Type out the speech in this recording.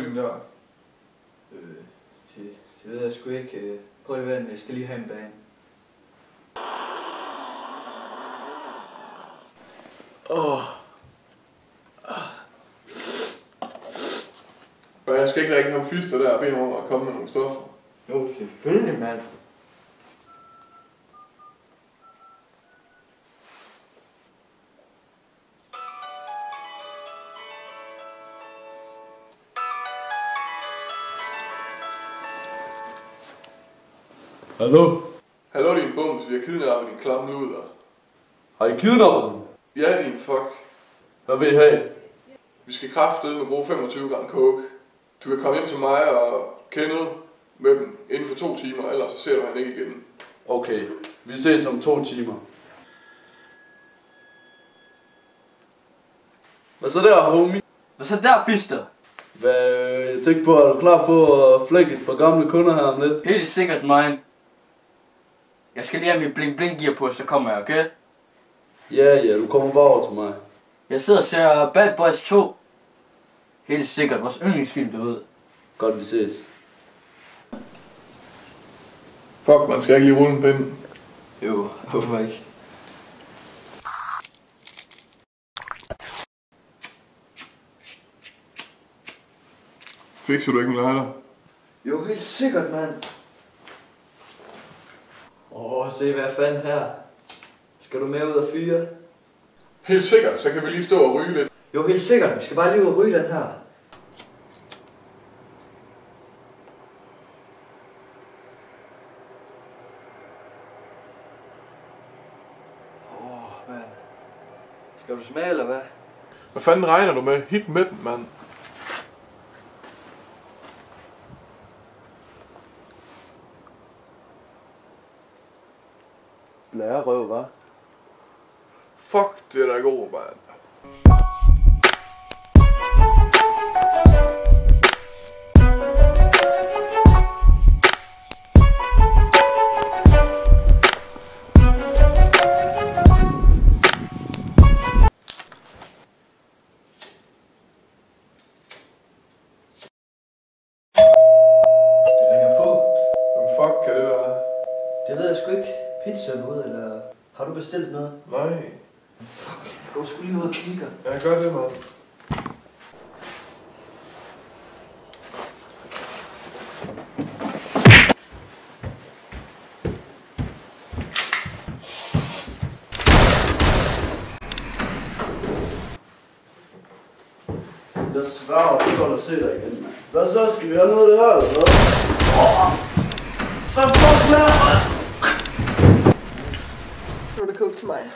kylling der? Det ved jeg sgu ikke. Prøv lige vent, jeg skal lige have en bane. Og jeg skal ikke ringe ham fister der og bede ham om at komme med nogle stoffer. Jo, selvfølgelig, mand. Hallo? Hallo din bums, vi har kidnappet din klamme luder. Har I kidnappet dem? Ja din fuck. Hvad vil I have? Vi skal kraftedeme bruge 25 gram coke. Du kan komme hjem til mig og Kenneth med dem inden for 2 timer, ellers så ser du han ikke igen. Okay, vi ses om 2 timer. Hvad så der, homie? Hvad så der, fister? Jeg tænkte på, er du klar på at flække et par gamle kunder her om lidt? Helt sikkert, mine. Jeg skal lige have mit bling-bling-gear på, så kommer jeg, okay? Ja, du kommer bare over til mig. Jeg sidder og ser Bad Boys 2. Helt sikkert, vores yndlingsfilm, du ved. Godt, vi ses. Fuck, man skal ikke lige rulle en pind. Jo, hvorfor ikke? Fikser du ikke en lighter? Jo, helt sikkert, mand. Se hvad fanden her. Skal du med ud og fyre? Helt sikkert, så kan vi lige stå og ryge lidt. Jo, helt sikkert. Vi skal bare lige ud og ryge den her. Mand. Skal du smage, eller hvad? Hvad fanden regner du med? Hit med den, mand. Blærerøv, hva'? Fuck, det er da god, mand. Fuck kan det være? Det ved jeg sgu ikke. Pizza ud, eller har du bestilt noget? Nej. Fuck, jeg går sgu lige ud og kigger. Jeg gør det, mand. Jeg sværger, det går at se dig igen, mand. Hvad så? Skal vi have noget af det her, eller hvad? Hvad fuck, Nu er der coke til mig.